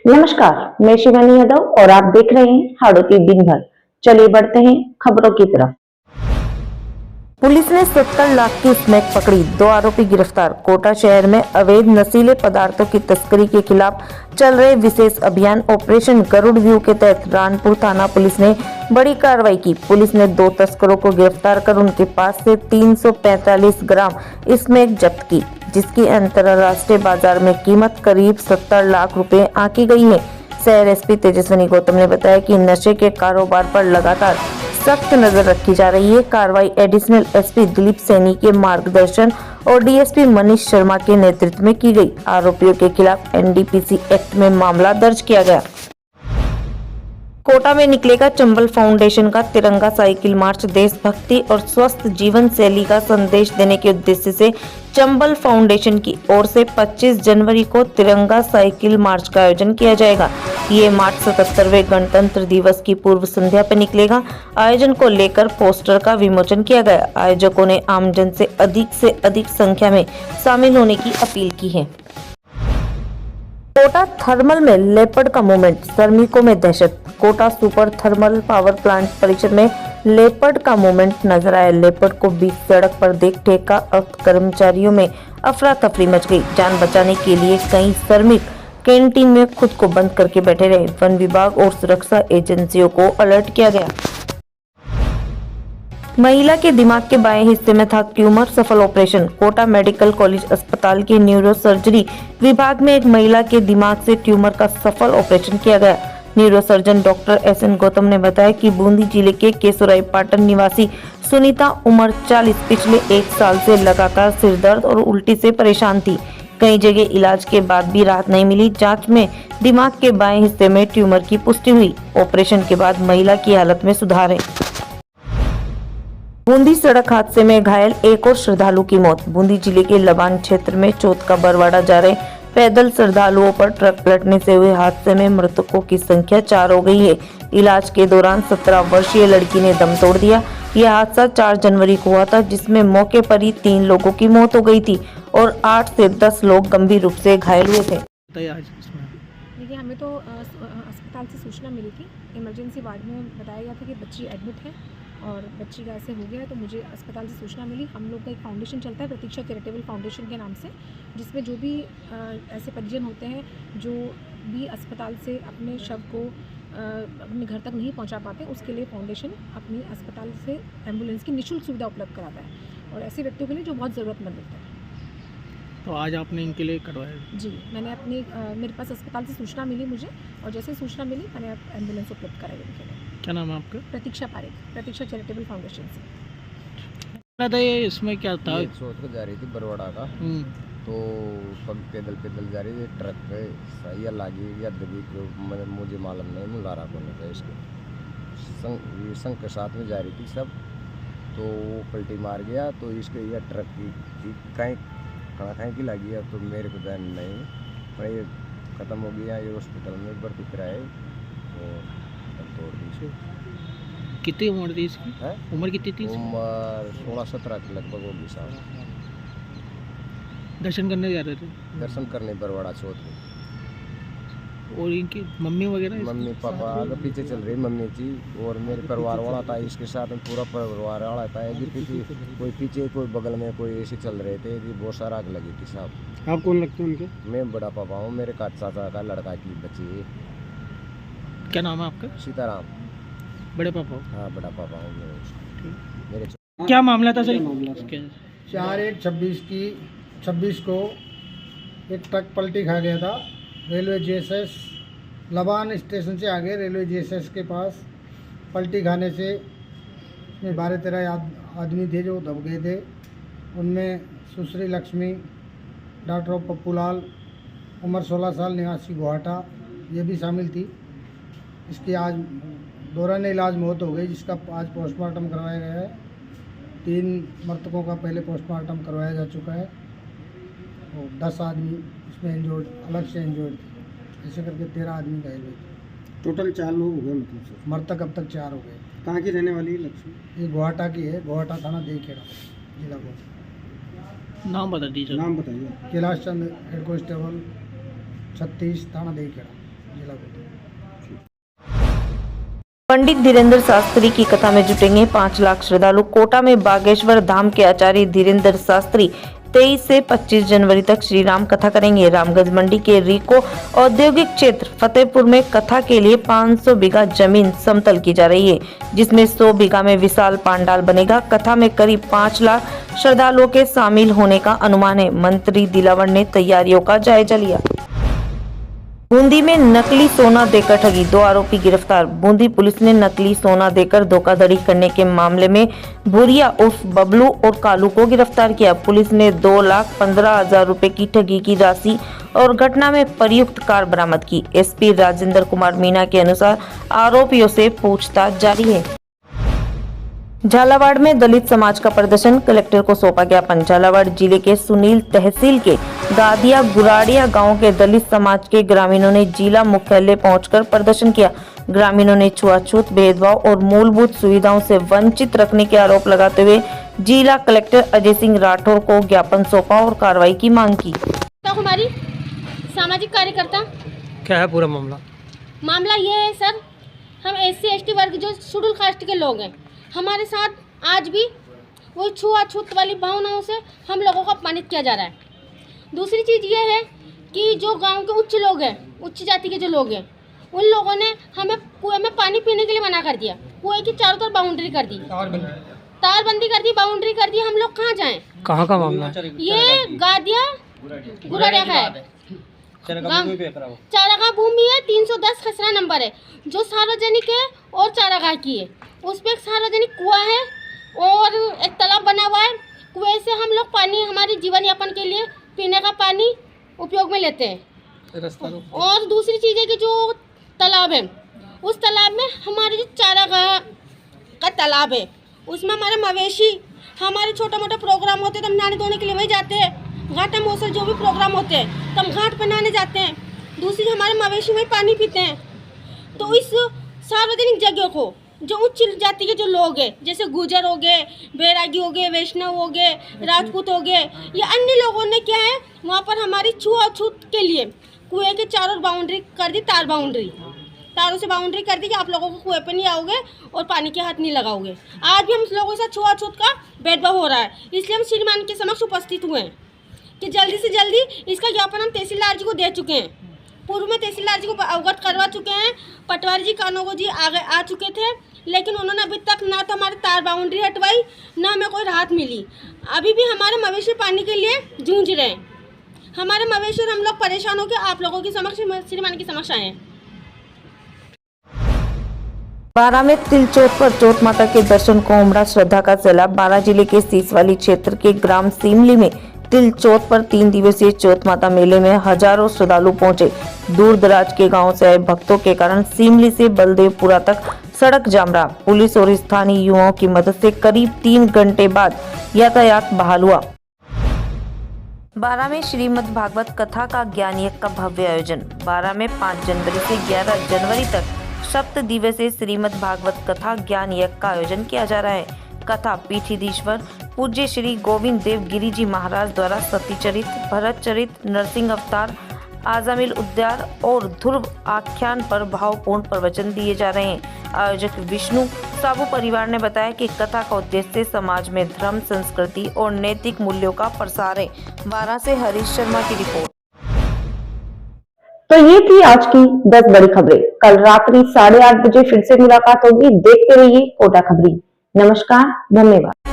नमस्कार, मैं शिवानी यादव और आप देख रहे हैं हाड़ोती दिन भर। चलिए बढ़ते हैं खबरों की तरफ। पुलिस ने 70 लाख की स्मैक पकड़ी, 2 आरोपी गिरफ्तार। कोटा शहर में अवैध नशीले पदार्थों की तस्करी के खिलाफ चल रहे विशेष अभियान ऑपरेशन गरुड़ व्यू के तहत रानपुर थाना पुलिस ने बड़ी कार्रवाई की। पुलिस ने 2 तस्करों को गिरफ्तार कर उनके पास से 345 ग्राम स्मैक जब्त की, जिसकी अंतरराष्ट्रीय बाजार में कीमत करीब 70 लाख रुपए आंकी गई है। शहर एसपी तेजस्विनी गौतम ने बताया कि नशे के कारोबार पर लगातार सख्त नजर रखी जा रही है। कार्रवाई एडिशनल एसपी दिलीप सैनी के मार्गदर्शन और डीएसपी मनीष शर्मा के नेतृत्व में की गई। आरोपियों के खिलाफ एनडीपीसी एक्ट में मामला दर्ज किया गया। कोटा में निकलेगा चंबल फाउंडेशन का तिरंगा साइकिल मार्च। देशभक्ति और स्वस्थ जीवन शैली का संदेश देने के उद्देश्य से चंबल फाउंडेशन की ओर से 25 जनवरी को तिरंगा साइकिल मार्च का आयोजन किया जाएगा। ये मार्च 77वें गणतंत्र दिवस की पूर्व संध्या पर निकलेगा। आयोजन को लेकर पोस्टर का विमोचन किया गया। आयोजकों ने आमजन से अधिक संख्या में शामिल होने की अपील की है। कोटा थर्मल में लेपर्ड का मूवमेंट, श्रमिकों में दहशत। Kota super thermal power plant परिसर में लेपर्ड का मूवमेंट नजर आया। लेपर्ड को बीच सड़क पर देख ठेका और कर्मचारियों में अफरा तफरी मच गई। जान बचाने के लिए कई श्रमिक कैंटीन में खुद को बंद करके बैठे रहे। वन विभाग और सुरक्षा एजेंसियों को अलर्ट किया गया। महिला के दिमाग के बाएं हिस्से में था ट्यूमर, सफल ऑपरेशन। कोटा मेडिकल कॉलेज अस्पताल के न्यूरो सर्जरी विभाग में एक महिला के दिमाग से ट्यूमर का सफल ऑपरेशन किया गया। Neuro surgeon doctor SN Gautam ने बताया कि बूंदी जिले के केसुराई पाटन निवासी सुनीता उम्र 40 पिछले 1 साल से लगातार सिर दर्द और उल्टी से परेशान थी। कई जगह इलाज के बाद भी राहत नहीं मिली। जांच में दिमाग के बाएं हिस्से में ट्यूमर की पुष्टि हुई। ऑपरेशन के बाद महिला की हालत में सुधार है। बूंदी सड़क हादसे में घायल एक और श्रद्धालु की मौत। बूंदी जिले के लबान क्षेत्र में चौथ का बरवाड़ा जा रहे पैदल श्रद्धालुओं पर ट्रक पलटने से हुए हादसे में मृतकों की संख्या 4 हो गई है। इलाज के दौरान 17 वर्षीय लड़की ने दम तोड़ दिया। यह हादसा 4 जनवरी को हुआ था, जिसमें मौके पर ही 3 लोगों की मौत हो गई थी और 8 से 10 लोग गंभीर रूप से घायल हुए थे। देखिए, हमें तो अस्पताल से सूचना मिली थी। इमरजेंसी वार्ड में बताया गया था कि बच्ची एडमिट है और बच्ची का ऐसे हो गया है, तो मुझे अस्पताल से सूचना मिली। हम लोग का एक फाउंडेशन चलता है, प्रतीक्षा चैरिटेबल फाउंडेशन के नाम से, जिसमें जो भी ऐसे परिजन होते हैं जो भी अस्पताल से अपने शव को अपने घर तक नहीं पहुंचा पाते, उसके लिए फाउंडेशन अपनी अस्पताल से एम्बुलेंस की निःशुल्क सुविधा उपलब्ध कराता है और ऐसे व्यक्तियों के लिए जो बहुत ज़रूरतमंद होता है। तो आज आपने इनके लिए करवाया? जी, मैंने अपनी मेरे पास अस्पताल से सूचना मिली मुझे, और जैसे सूचना मिली मैंने एम्बुलेंस उपलब्ध कराई उनके लिए। क्या नाम है आपका? प्रतीक्षा पारेख, प्रतीक्षा चैरिटेबल फाउंडेशन से। था ये, इसमें क्या था? चौथ को जा रही थी बरवाड़ा का, तो पैदल जा रही थी। ट्रक पे सही लगी या दबी को मुझे मालूम नहीं, मुलारा को नहीं था। इसके संग के साथ में जा रही थी सब, तो वो पलटी मार गया। तो इसके यह ट्रक की कहीं की लगी है, तो मेरे को ध्यान नहीं, पर ये ख़त्म हो गया। ये हॉस्पिटल में भर्ती कराए और तोड़ दी। कितनी उम्र थी इसकी? उम्र कितनी थी? उम्र 16-17 के लगभग होगी साहब। दर्शन करने जा रहे थे? दर्शन करने बरवाड़ा चौथ में। और इनकी मम्मी वगैरह? मम्मी पापा आगे पीछे चल रही, मम्मी थी और मेरे परिवार वाला था। इसके साथ में पूरा परिवार वाला था। कोई पीछे, कोई बगल में, कोई ऐसे चल रहे थे। बहुत सारा आग लगी थी साहब। आप कौन लगते हैं उनके? मैं बड़ा पापा हूँ, मेरे का चाचा का लड़का की बच्ची है। क्या नाम है आपका? सीताराम। बड़े पापा? हाँ, बड़ा पापा हूँ मेरे। क्या मामला था सर? 4/1/26 को एक ट्रक पलटी खा गया था रेलवे जीएसएस लबान स्टेशन से आगे। रेलवे जीएसएस के पास पलटी खाने से 12-13 आदमी थे जो दब गए थे। उनमें सुश्री लक्ष्मी, डॉक्टर पप्पू लाल, उम्र 16 साल, निवासी गुवाहाटा, ये भी शामिल थी। इसकी आज दौरान इलाज मौत हो गई, जिसका आज पोस्टमार्टम करवाया गया है। 3 मृतकों का पहले पोस्टमार्टम करवाया जा चुका है और 10 आदमी इसमें इंजोर्ड, अलग से इंजोर्ड थे। ऐसे करके 13 आदमी घायल हुए थे। टोटल 4 लोग हो गए मतलब सर? मृतक अब तक 4 हो गए। कहाँ की रहने वाली है लक्ष्मी? ये गुवाहाटा की है, गुवाहाटा थाना देखेड़ा, जिला को। नाम बता दीजिए। नाम बताइए। कैलाश चंद, हेड कांस्टेबल 36, थाना देखेड़ा। जिला कोटा। पंडित धीरेन्द्र शास्त्री की कथा में जुटेंगे 5 लाख श्रद्धालु। कोटा में बागेश्वर धाम के आचार्य धीरेन्द्र शास्त्री 23 से 25 जनवरी तक श्री राम कथा करेंगे। रामगंज मंडी के रिको औद्योगिक क्षेत्र फतेहपुर में कथा के लिए 500 बीघा जमीन समतल की जा रही है, जिसमें 100 बीघा में विशाल पांडाल बनेगा। कथा में करीब 5 लाख श्रद्धालुओं के शामिल होने का अनुमान है। मंत्री दिलावर ने तैयारियों का जायजा लिया। बूंदी में नकली सोना देकर ठगी, 2 आरोपी गिरफ्तार। बूंदी पुलिस ने नकली सोना देकर धोखाधड़ी करने के मामले में भूरिया उर्फ बबलू और कालू को गिरफ्तार किया। पुलिस ने 2,15,000 रुपए की ठगी की राशि और घटना में प्रयुक्त कार बरामद की। एसपी राजेंद्र कुमार मीणा के अनुसार आरोपियों से पूछताछ जारी है। झालावाड़ में दलित समाज का प्रदर्शन, कलेक्टर को सौंपा ज्ञापन। झालावाड़ जिले के सुनील तहसील के गादिया गुराड़िया गांव के दलित समाज के ग्रामीणों ने जिला मुख्यालय पहुंचकर प्रदर्शन किया। ग्रामीणों ने छुआछूत, भेदभाव और मूलभूत सुविधाओं से वंचित रखने के आरोप लगाते हुए जिला कलेक्टर अजय सिंह राठौर को ज्ञापन सौंपा और कार्रवाई की मांग की। हमारी सामाजिक कार्यकर्ता, क्या है पूरा मामला? मामला ये है सर, हम SC/ST वर्ग जो शेड्यूल कास्ट के लोग हैं, हमारे साथ आज भी वो छुआछूत वाली भावनाओं से हम लोगों को अपमानित किया जा रहा है। दूसरी चीज़ ये है कि जो गांव के उच्च लोग हैं, उच्च जाति के जो लोग हैं, उन लोगों ने हमें कुएं में पानी पीने के लिए मना कर दिया। कुएं की चारों तरफ बाउंड्री कर दी, तारबंदी कर दी, बाउंड्री कर दी। हम लोग कहाँ जाएं? कहाँ का मामला? ये गादिया गुराड़िया का है, चारागाह भूमि है, 310 खसरा नंबर है, जो सार्वजनिक है और चारागाह की है। उस पर एक सार्वजनिक कुआं है और एक तालाब बना हुआ है। कुएं से हम लोग पानी, हमारे जीवन यापन के लिए पीने का पानी उपयोग में लेते हैं। और दूसरी चीज़ है कि जो तालाब है, उस तालाब में हमारे जो चारागाह का तालाब है, उसमें हमारे मवेशी, हमारे छोटा मोटा प्रोग्राम होते हैं तो हम नहाने धोने के लिए वहीं जाते हैं। घाटा मौसम जो भी प्रोग्राम होते हैं तो हम घाट पर नहाने जाते हैं। दूसरी हमारे मवेशी वहीं पानी पीते हैं। तो इस सार्वजनिक जगह को जो उच्च जाति के जो लोग हैं, जैसे गुजर हो गए, बैरागी हो गए, वैष्णव हो गए, राजपूत हो गए, या अन्य लोगों ने क्या है, वहाँ पर हमारी छुआछूत के लिए कुएं के चारों बाउंड्री कर दी, तारों से बाउंड्री कर दी कि आप लोगों को कुएं पे नहीं आओगे और पानी के हाथ नहीं लगाओगे। आज भी हम लोगों के साथ छुआछूत का भेदभाव हो रहा है। इसलिए हम श्रीमान के समक्ष उपस्थित हुए हैं कि जल्दी से जल्दी इसका ज्ञापन हम तहसीलदार जी को दे चुके हैं। पूर्व में तहसीलदार जी को अवगत करवा चुके हैं। पटवारी जी, कानोगो जी आगे आ चुके थे, लेकिन उन्होंने अभी तक ना तो हमारे तार बाउंड्री हटवाई, ना हमें कोई राहत मिली। अभी भी हमारे मवेशी पानी के लिए जूझ रहे हैं। हमारे मवेशी और हम लोग परेशान होकर आप लोगों की समक्ष, श्रीमान की समक्ष आए हैं। बारा में तिलचौथ पर चौथ माता के दर्शन को उमड़ा श्रद्धा का सैलाब। बारा जिले के सीसवाली क्षेत्र के ग्राम सीमली में तिलचौथ पर 3 दिवसीय चौथ माता मेले में हजारों श्रद्धालु पहुंचे। दूर दराज के गांव से आए भक्तों के कारण सीमली से बलदेवपुरा तक सड़क जाम रहा। पुलिस और स्थानीय युवाओं की मदद से करीब 3 घंटे बाद यातायात बहाल हुआ। बारा में श्रीमद् भागवत कथा का ज्ञान यज्ञ का भव्य आयोजन। बारा में 5 जनवरी से 11 जनवरी तक सप्त दिवसीय श्रीमद् भागवत कथा ज्ञान यज्ञ का आयोजन किया जा रहा है। कथा पीठीधीश्वर पूज्य श्री गोविंद देव गिरी जी महाराज द्वारा सतीचरित, भरत चरित, नरसिंह अवतार, आजामिल उद्यार और ध्रुव आख्यान पर भावपूर्ण प्रवचन दिए जा रहे हैं। आयोजक विष्णु साबू परिवार ने बताया कि कथा का उद्देश्य समाज में धर्म, संस्कृति और नैतिक मूल्यों का प्रसार है। बारा से हरीश शर्मा की रिपोर्ट। तो ये थी आज की 10 बड़ी खबरें। कल रात्रि 8:30 बजे फिर से मुलाकात होगी। देखते रहिए कोटा खबरी। नमस्कार, धन्यवाद।